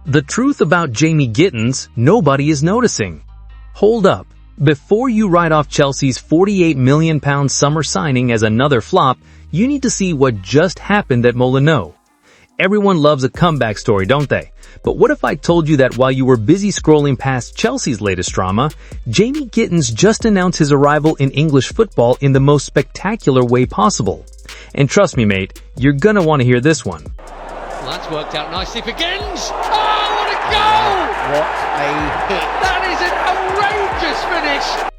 The truth about Jamie Gittens, nobody is noticing. Hold up. Before you write off Chelsea's £48 million summer signing as another flop, you need to see what just happened at Molineux. Everyone loves a comeback story, don't they? But what if I told you that while you were busy scrolling past Chelsea's latest drama, Jamie Gittens just announced his arrival in English football in the most spectacular way possible? And trust me, mate, you're gonna want to hear this one. Well, that's worked out nicely for Gittens. Oh, what a goal! What a hit. That is an outrageous finish.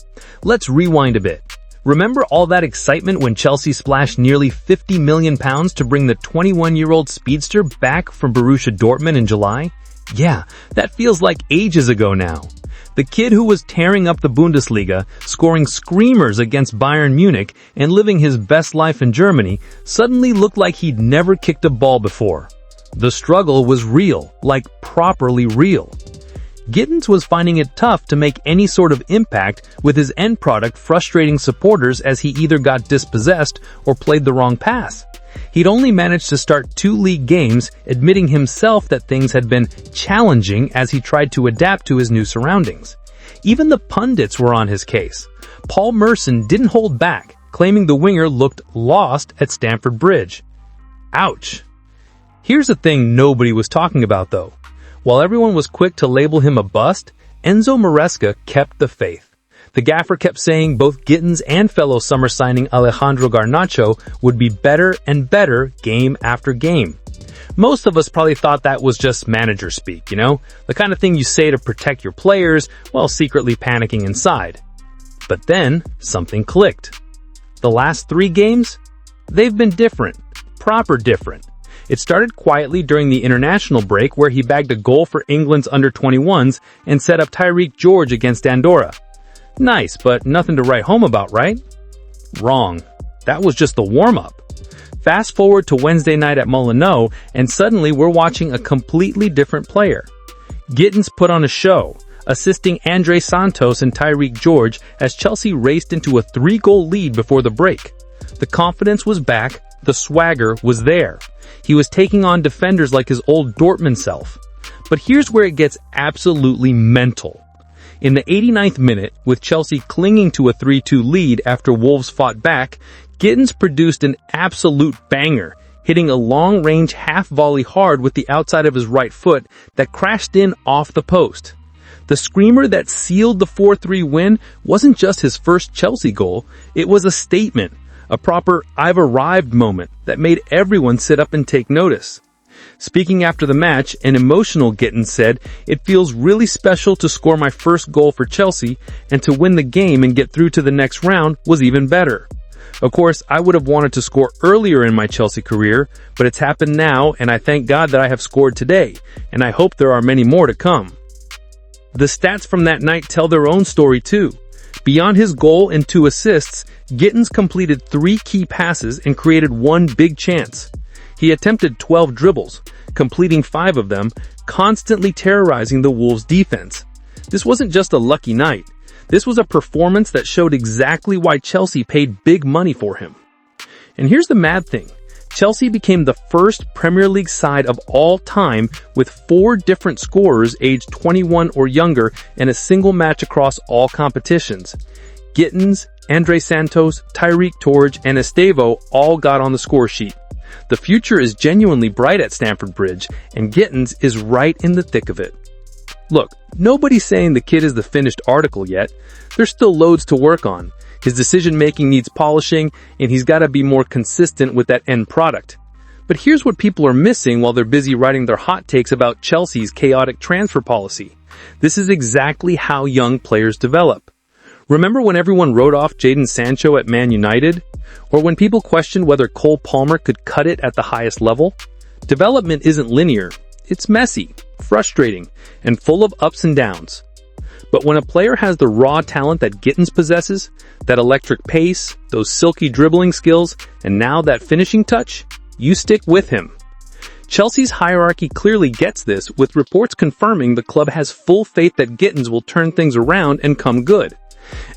Let's rewind a bit. Remember all that excitement when Chelsea splashed nearly £50 million to bring the 21-year-old speedster back from Borussia Dortmund in July? Yeah, that feels like ages ago now. The kid who was tearing up the Bundesliga, scoring screamers against Bayern Munich, and living his best life in Germany, suddenly looked like he'd never kicked a ball before. The struggle was real, like properly real. Gittens was finding it tough to make any sort of impact, with his end product frustrating supporters as he either got dispossessed or played the wrong pass. He'd only managed to start 2 league games, admitting himself that things had been challenging as he tried to adapt to his new surroundings. Even the pundits were on his case. Paul Merson didn't hold back, claiming the winger looked lost at Stamford Bridge. Ouch. Here's the thing nobody was talking about though. While everyone was quick to label him a bust, Enzo Maresca kept the faith. The gaffer kept saying both Gittens and fellow summer signing Alejandro Garnacho would be better and better game after game. Most of us probably thought that was just manager speak, you know? The kind of thing you say to protect your players while secretly panicking inside. But then, something clicked. The last 3 games? They've been different. Proper different. It started quietly during the international break where he bagged a goal for England's under-21s and set up Tyreek George against Andorra. Nice, but nothing to write home about, right? Wrong. That was just the warm-up. Fast forward to Wednesday night at Molineux, and suddenly we're watching a completely different player. Gittens put on a show, assisting Andre Santos and Tyreek George as Chelsea raced into a 3-goal lead before the break. The confidence was back, the swagger was there. He was taking on defenders like his old Dortmund self. But here's where it gets absolutely mental. In the 89th minute, with Chelsea clinging to a 3-2 lead after Wolves fought back, Gittens produced an absolute banger, hitting a long-range half-volley hard with the outside of his right foot that crashed in off the post. The screamer that sealed the 4-3 win wasn't just his first Chelsea goal, it was a statement. A proper "I've arrived" moment that made everyone sit up and take notice. Speaking after the match, an emotional Gittens said, "It feels really special to score my first goal for Chelsea, and to win the game and get through to the next round was even better. Of course, I would have wanted to score earlier in my Chelsea career, but it's happened now, and I thank God that I have scored today, and I hope there are many more to come." The stats from that night tell their own story too. Beyond his goal and 2 assists, Gittens completed 3 key passes and created 1 big chance. He attempted 12 dribbles, completing 5 of them, constantly terrorizing the Wolves' defense. This wasn't just a lucky night. This was a performance that showed exactly why Chelsea paid big money for him. And here's the mad thing. Chelsea became the first Premier League side of all time with 4 different scorers aged 21 or younger in a single match across all competitions. Gittens, Andre Santos, Tyreek George, and Estevao all got on the score sheet. The future is genuinely bright at Stamford Bridge, and Gittens is right in the thick of it. Look, nobody's saying the kid is the finished article yet. There's still loads to work on. His decision-making needs polishing, and he's got to be more consistent with that end product. But here's what people are missing while they're busy writing their hot takes about Chelsea's chaotic transfer policy. This is exactly how young players develop. Remember when everyone wrote off Jadon Sancho at Man United? Or when people questioned whether Cole Palmer could cut it at the highest level? Development isn't linear. It's messy, frustrating, and full of ups and downs. But when a player has the raw talent that Gittens possesses, that electric pace, those silky dribbling skills, and now that finishing touch, you stick with him. Chelsea's hierarchy clearly gets this, with reports confirming the club has full faith that Gittens will turn things around and come good.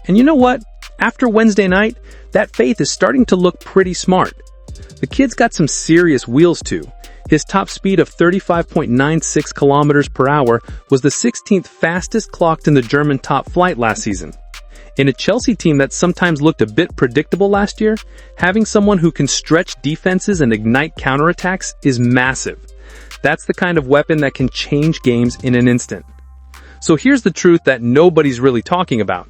And you know what? After Wednesday night, that faith is starting to look pretty smart. The kid's got some serious wheels too. His top speed of 35.96 kilometers per hour was the 16th fastest clocked in the German top flight last season. In a Chelsea team that sometimes looked a bit predictable last year, having someone who can stretch defenses and ignite counterattacks is massive. That's the kind of weapon that can change games in an instant. So here's the truth that nobody's really talking about.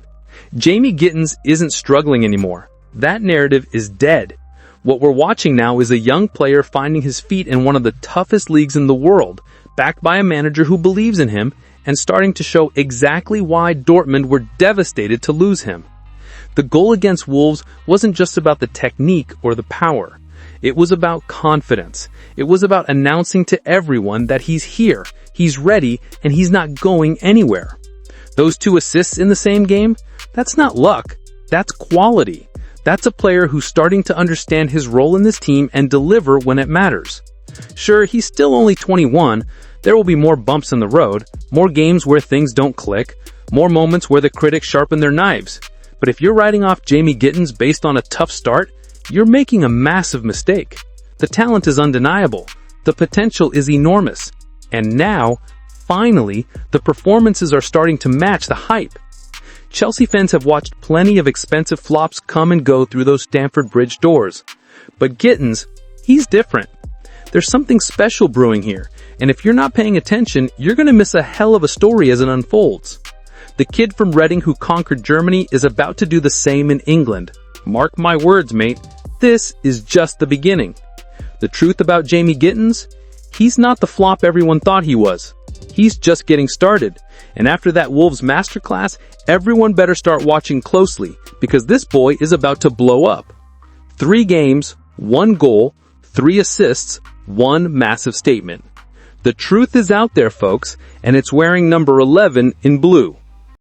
Jamie Gittens isn't struggling anymore. That narrative is dead. What we're watching now is a young player finding his feet in one of the toughest leagues in the world, backed by a manager who believes in him, and starting to show exactly why Dortmund were devastated to lose him. The goal against Wolves wasn't just about the technique or the power. It was about confidence. It was about announcing to everyone that he's here, he's ready, and he's not going anywhere. Those 2 assists in the same game? That's not luck. That's quality. That's a player who's starting to understand his role in this team and deliver when it matters. Sure, he's still only 21. There will be more bumps in the road, more games where things don't click, more moments where the critics sharpen their knives. But if you're writing off Jamie Gittens based on a tough start, you're making a massive mistake. The talent is undeniable. The potential is enormous. And now, finally, the performances are starting to match the hype. Chelsea fans have watched plenty of expensive flops come and go through those Stamford Bridge doors. But Gittens, he's different. There's something special brewing here, and if you're not paying attention, you're going to miss a hell of a story as it unfolds. The kid from Reading who conquered Germany is about to do the same in England. Mark my words, mate. This is just the beginning. The truth about Jamie Gittens? He's not the flop everyone thought he was. He's just getting started. And after that Wolves masterclass, everyone better start watching closely, because this boy is about to blow up. 3 games, 1 goal, 3 assists, 1 massive statement. The truth is out there, folks, and it's wearing number 11 in blue.